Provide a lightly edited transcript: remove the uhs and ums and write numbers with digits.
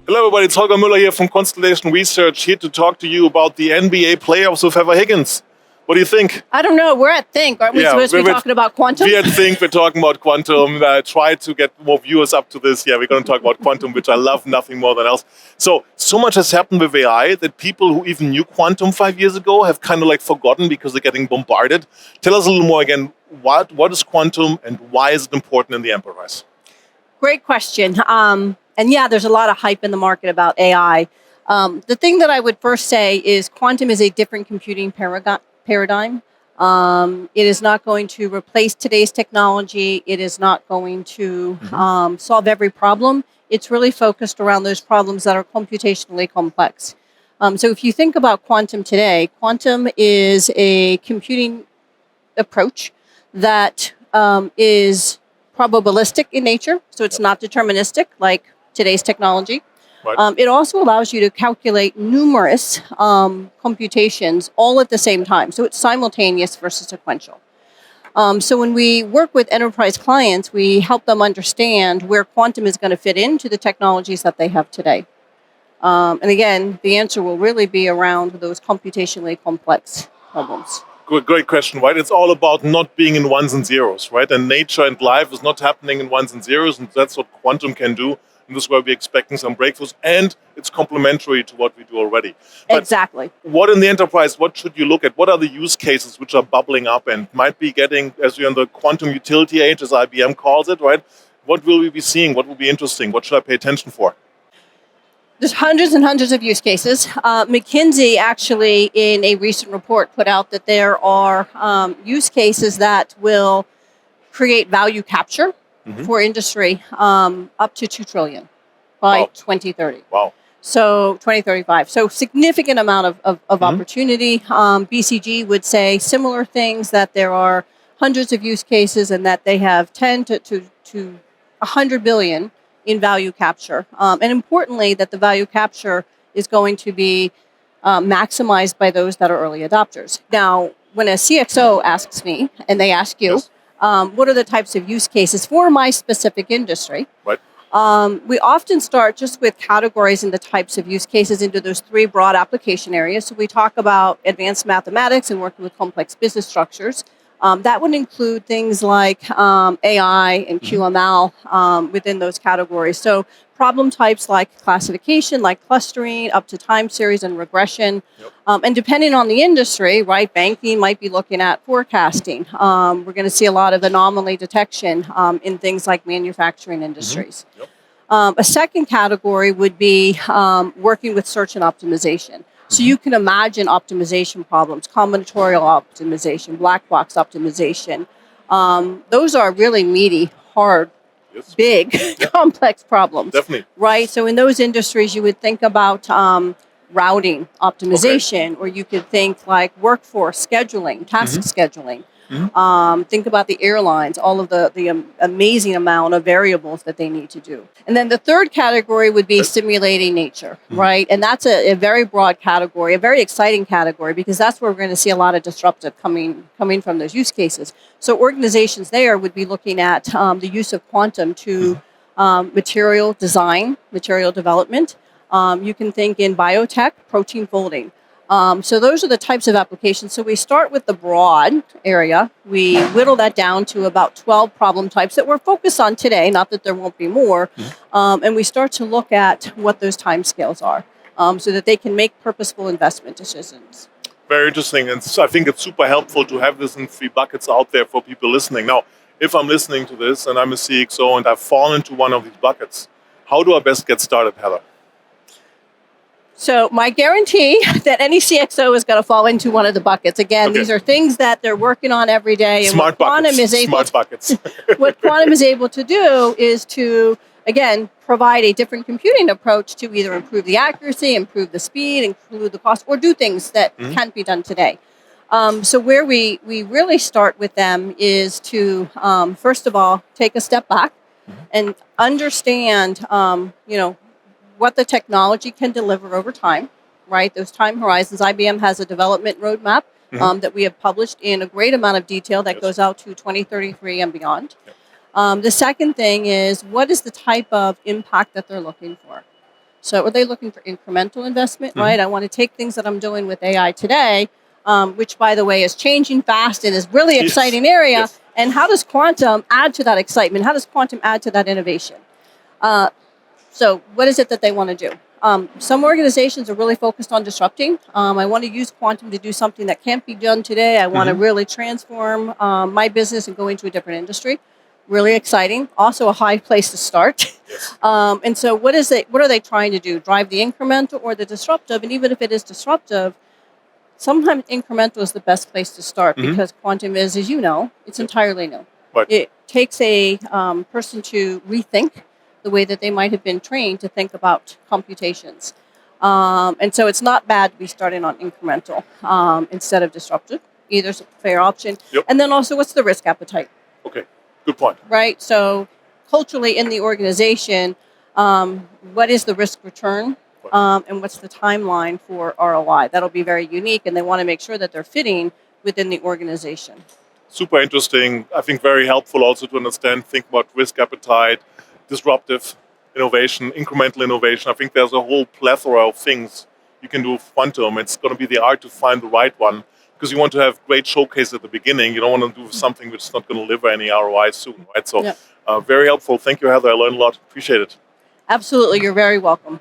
Hello everybody, it's Holger Mueller here from Constellation Research, here to talk to you about the NBA playoffs with Heather Higgins. What do you think? I don't know. We're at Think. Aren't we supposed to be talking about quantum? We at Think, we're talking about quantum. Try to get more viewers up to this. Yeah, we're going to talk about quantum, which I love nothing more than else. So much has happened with AI that people who even knew quantum 5 years ago have kind of like forgotten because they're getting bombarded. Tell us a little more again, what is quantum and why is it important in the enterprise? Great question. And yeah, there's a lot of hype in the market about AI. The thing that I would first say is quantum is a different computing paradigm. It is not going to replace today's technology. It is not going to solve every problem. It's really focused around those problems that are computationally complex. So if you think about quantum today, quantum is a computing approach that is probabilistic in nature. So it's not deterministic like today's technology. Right. It also allows you to calculate numerous computations all at the same time. So it's simultaneous versus sequential. So when we work with enterprise clients, we help them understand where quantum is going to fit into the technologies that they have today. And again, the answer will really be around those computationally complex problems. Great question, right? It's all about not being in ones and zeros, right? And nature and life is not happening in ones and zeros, and that's what quantum can do. And this is where we're expecting some breakthroughs, and it's complementary to what we do already. But exactly. What in the enterprise, what should you look at? What are the use cases which are bubbling up and might be getting, as we're in the quantum utility age, as IBM calls it, right? What will we be seeing? What will be interesting? What should I pay attention for? There's hundreds and hundreds of use cases. McKinsey actually, in a recent report, put out that there are use cases that will create value capture for industry up to $2 trillion by 2030. Wow. So 2035. So significant amount of opportunity. BCG would say similar things, that there are hundreds of use cases and that they have 10 to 100 billion in value capture. And importantly, that the value capture is going to be maximized by those that are early adopters. Now, when a CXO asks me, and they ask you, what are the types of use cases for my specific industry? Right. We often start just with categorizing the types of use cases into those three broad application areas. So we talk about advanced mathematics and working with complex business structures. That would include things like AI and QML within those categories. So problem types like classification, like clustering, up to time series and regression. Yep. And depending on the industry, right, banking might be looking at forecasting. We're going to see a lot of anomaly detection in things like manufacturing industries. Yep. A second category would be working with search and optimization. So you can imagine optimization problems, combinatorial optimization, black box optimization. Those are really meaty, hard, big, complex problems. Definitely. Right? So in those industries, you would think about routing optimization, or you could think like workforce scheduling, task scheduling. Think about the airlines, all of the amazing amount of variables that they need to do. And then the third category would be simulating nature, right? And that's a very broad category, a very exciting category, because that's where we're going to see a lot of disruptive coming from those use cases. So organizations there would be looking at the use of quantum to material design, material development. You can think in biotech, protein folding. So those are the types of applications. So we start with the broad area. We whittle that down to about 12 problem types that we're focused on today, not that there won't be more. And we start to look at what those timescales are so that they can make purposeful investment decisions. Very interesting. And I think it's super helpful to have this in 3 buckets out there for people listening. Now, if I'm listening to this and I'm a CXO and I've fallen into one of these buckets, how do I best get started, Heather? So my guarantee that any CXO is going to fall into one of the buckets. Again, these are things that they're working on every day. And Smart buckets. What quantum is able to do is to, again, provide a different computing approach to either improve the accuracy, improve the speed, improve the cost, or do things that can't be done today. So where we really start with them is to, first of all, take a step back and understand, what the technology can deliver over time, right? Those time horizons. IBM has a development roadmap that we have published in a great amount of detail that goes out to 2033 and beyond. The second thing is, what is the type of impact that they're looking for? So are they looking for incremental investment, right? I want to take things that I'm doing with AI today, which, by the way, is changing fast and is really Yes. exciting area. Yes. And how does quantum add to that excitement? How does quantum add to that innovation? So what is it that they want to do? Some organizations are really focused on disrupting. I want to use quantum to do something that can't be done today. I want to really transform my business and go into a different industry. Really exciting. Also a high place to start. Yes. And so what are they trying to do? Drive the incremental or the disruptive? And even if it is disruptive, sometimes incremental is the best place to start because quantum is, as you know, it's entirely new. Right. It takes a person to rethink the way that they might have been trained to think about computations. And so it's not bad to be starting on incremental instead of disruptive. Either is a fair option. Yep. And then also, what's the risk appetite? Okay, good point. Right? So culturally in the organization, what is the risk return? And what's the timeline for ROI? That'll be very unique, and they want to make sure that they're fitting within the organization. Super interesting. I think very helpful also to understand, think about risk appetite, disruptive innovation, incremental innovation. I think there's a whole plethora of things you can do with quantum. It's going to be the art to find the right one because you want to have great showcase at the beginning. You don't want to do something which is not going to deliver any ROI soon, right? So very helpful. Thank you, Heather. I learned a lot. Appreciate it. Absolutely. You're very welcome.